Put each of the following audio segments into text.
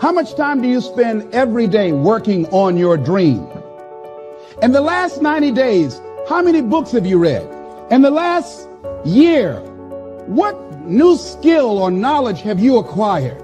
How much time do you spend every day working on your dream? In the last 90 days, how many books have you read? In the last year, what new skill or knowledge have you acquired?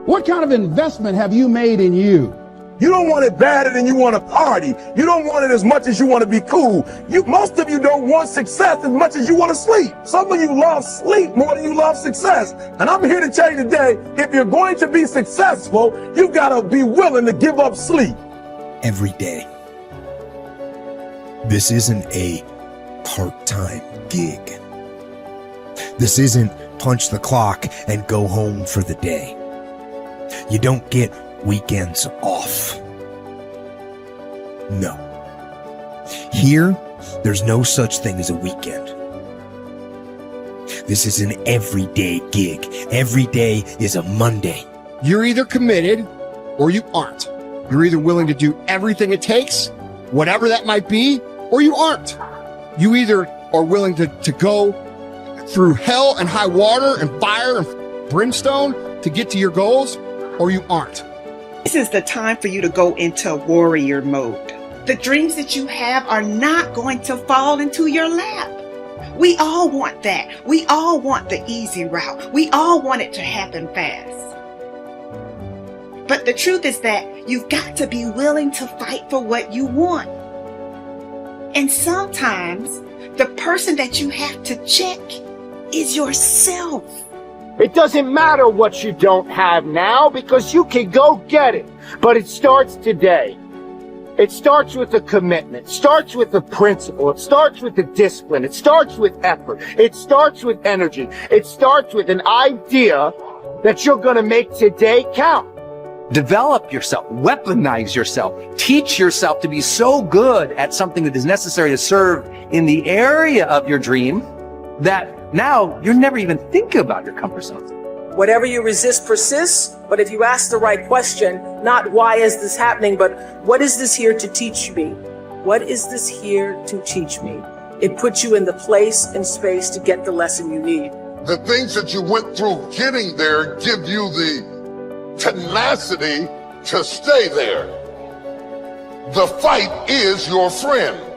What kind of investment have you made in you? You don't want it badder than you want to party. You don't want it as much as you want to be cool. Most of you don't want success as much as you want to sleep. Some of you love sleep more than you love success. And I'm here to tell you today, if you're going to be successful, you've got to be willing to give up sleep. Every day. This isn't a part-time gig. This isn't punch the clock and go home for the day. You don't get weekends off. No. Here, there's no such thing as a weekend. This is an everyday gig. Every day is a Monday. You're either committed or you aren't. You're either willing to do everything it takes, whatever that might be, or you aren't. You either are willing to go through hell and high water and fire and brimstone to get to your goals, or you aren't. This is the time for you to go into warrior mode. The dreams that you have are not going to fall into your lap. We all want that. We all want the easy route. We all want it to happen fast. But the truth is that you've got to be willing to fight for what you want. And sometimes the person that you have to check is yourself. It doesn't matter what you don't have now because you can go get it. But it starts today. It starts with a commitment. It starts with a principle. It starts with a discipline. It starts with effort. It starts with energy. It starts with an idea that you're going to make today count. Develop yourself, weaponize yourself, teach yourself to be so good at something that is necessary to serve in the area of your dream that now you're never even thinking about your comfort zone. Whatever you resist persists, but if you ask the right question, not why is this happening, but what is this here to teach me? What is this here to teach me? It puts you in the place and space to get the lesson you need. The things that you went through getting there give you the tenacity to stay there. The fight is your friend.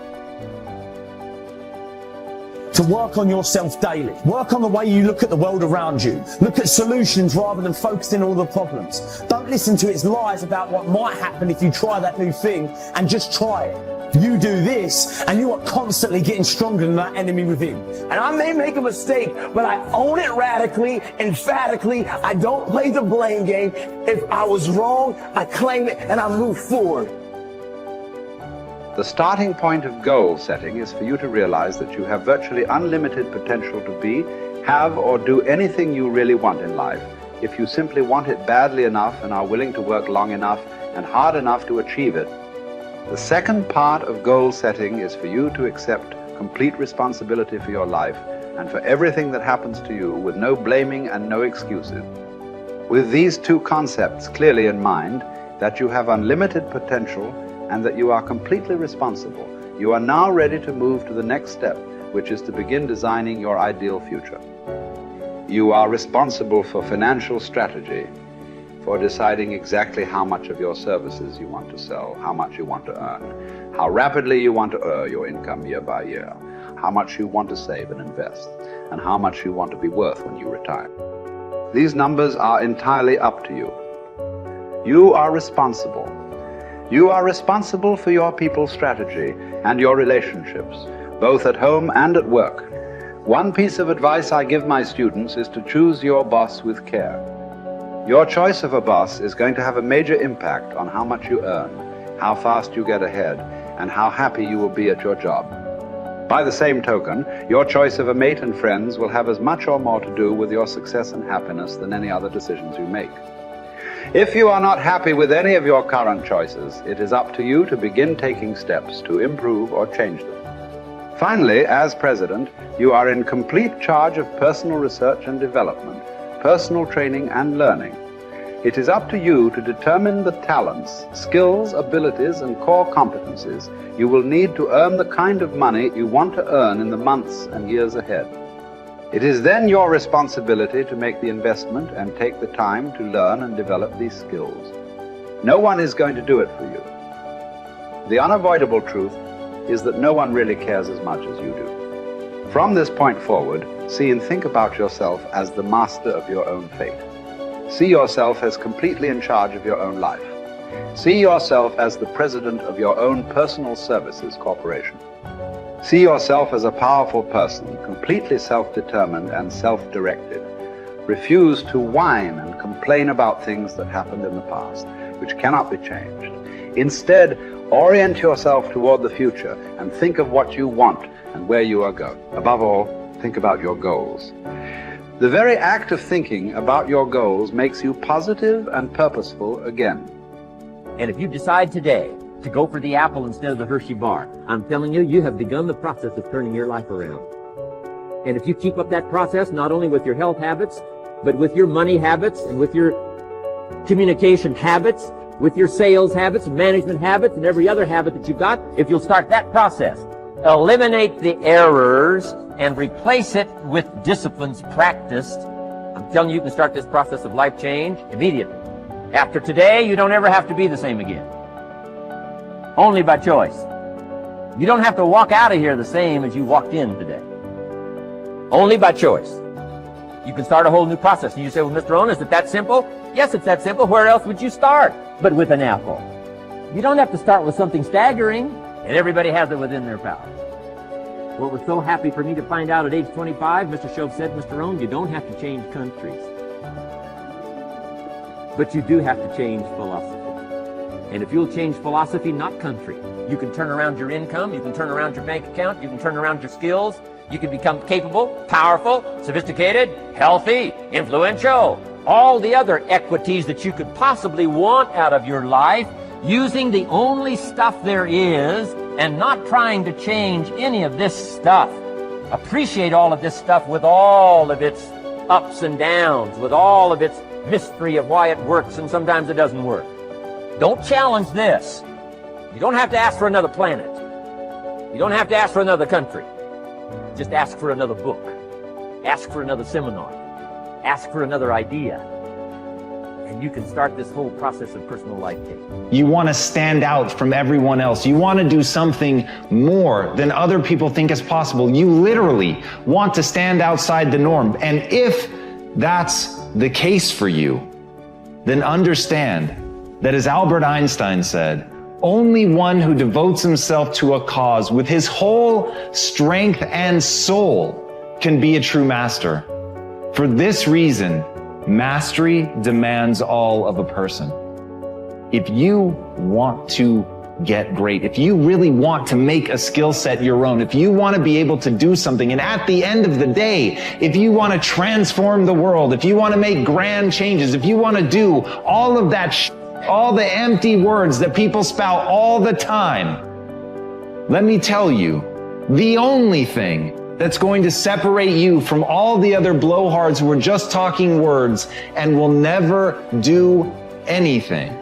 To work on yourself daily. Work on the way you look at the world around you. Look at solutions rather than focusing on all the problems. Don't listen to its lies about what might happen if you try that new thing, and just try it. You do this and you are constantly getting stronger than that enemy within. And I may make a mistake, but I own it radically, emphatically. I don't play the blame game. If I was wrong, I claim it and I move forward. The starting point of goal setting is for you to realize that you have virtually unlimited potential to be, have, or do anything you really want in life if you simply want it badly enough and are willing to work long enough and hard enough to achieve it. The second part of goal setting is for you to accept complete responsibility for your life and for everything that happens to you with no blaming and no excuses. With these two concepts clearly in mind, that you have unlimited potential and that you are completely responsible, you are now ready to move to the next step, which is to begin designing your ideal future. You are responsible for financial strategy, for deciding exactly how much of your services you want to sell, how much you want to earn, how rapidly you want to earn your income year by year, how much you want to save and invest, and how much you want to be worth when you retire. These numbers are entirely up to you. You are responsible. You are responsible for your people's strategy and your relationships, both at home and at work. One piece of advice I give my students is to choose your boss with care. Your choice of a boss is going to have a major impact on how much you earn, how fast you get ahead, and how happy you will be at your job. By the same token, your choice of a mate and friends will have as much or more to do with your success and happiness than any other decisions you make. If you are not happy with any of your current choices, it is up to you to begin taking steps to improve or change them. Finally, as president, you are in complete charge of personal research and development, personal training and learning. It is up to you to determine the talents, skills, abilities, and core competencies you will need to earn the kind of money you want to earn in the months and years ahead. It is then your responsibility to make the investment and take the time to learn and develop these skills. No one is going to do it for you. The unavoidable truth is that no one really cares as much as you do. From this point forward, see and think about yourself as the master of your own fate. See yourself as completely in charge of your own life. See yourself as the president of your own personal services corporation. See yourself as a powerful person, completely self-determined and self-directed. Refuse to whine and complain about things that happened in the past, which cannot be changed. Instead, orient yourself toward the future and think of what you want and where you are going. Above all, think about your goals. The very act of thinking about your goals makes you positive and purposeful again. And if you decide today to go for the apple instead of the Hershey bar, I'm telling you, you have begun the process of turning your life around. And if you keep up that process, not only with your health habits, but with your money habits and with your communication habits, with your sales habits, management habits, and every other habit that you've got, if you'll start that process, eliminate the errors and replace it with disciplines practiced, I'm telling you, you can start this process of life change immediately. After today, you don't ever have to be the same again. Only by choice. You don't have to walk out of here the same as you walked in today. Only by choice. You can start a whole new process. And you say, well, Mr. Owen, is it that simple? Yes, it's that simple. Where else would you start but with an apple? You don't have to start with something staggering, and everybody has it within their power. What was so happy for me to find out at age 25, Mr. Shove said, Mr. Owen, you don't have to change countries. But you do have to change philosophy. And if you'll change philosophy, not country, you can turn around your income, you can turn around your bank account, you can turn around your skills, you can become capable, powerful, sophisticated, healthy, influential, all the other equities that you could possibly want out of your life, using the only stuff there is and not trying to change any of this stuff. Appreciate all of this stuff with all of its ups and downs, with all of its mystery of why it works and sometimes it doesn't work. Don't challenge this. You don't have to ask for another planet. You don't have to ask for another country. Just ask for another book. Ask for another seminar. Ask for another idea. And you can start this whole process of personal life change. You want to stand out from everyone else. You want to do something more than other people think is possible. You literally want to stand outside the norm. And if that's the case for you, then understand that, as Albert Einstein said, only one who devotes himself to a cause with his whole strength and soul can be a true master. For this reason, mastery demands all of a person. If you want to get great, if you really want to make a skill set your own, if you want to be able to do something, and at the end of the day, if you want to transform the world, if you want to make grand changes, if you want to do all of that all the empty words that people spout all the time, let me tell you, the only thing that's going to separate you from all the other blowhards who are just talking words and will never do anything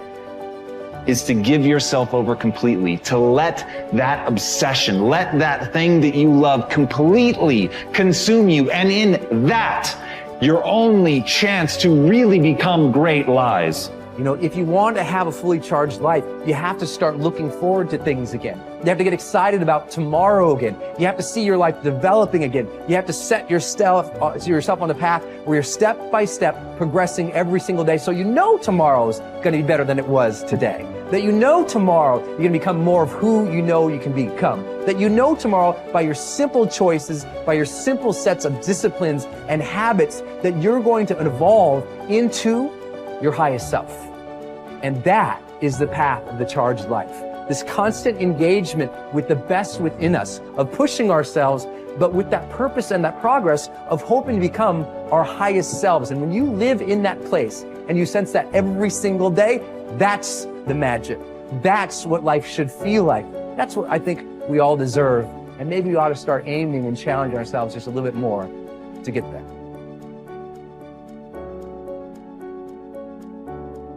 is to give yourself over completely, to let that obsession, let that thing that you love completely consume you. And in that, your only chance to really become great lies. You know, if you want to have a fully charged life, you have to start looking forward to things again. You have to get excited about tomorrow again. You have to see your life developing again. You have to set yourself on a path where you're step by step progressing every single day, so you know tomorrow's going to be better than it was today. That you know tomorrow you're going to become more of who you know you can become. That you know tomorrow by your simple choices, by your simple sets of disciplines and habits, that you're going to evolve into your highest self. And that is the path of the charged life. This constant engagement with the best within us, of pushing ourselves, but with that purpose and that progress of hoping to become our highest selves. And when you live in that place and you sense that every single day, that's the magic. That's what life should feel like. That's what I think we all deserve. And maybe we ought to start aiming and challenging ourselves just a little bit more to get there.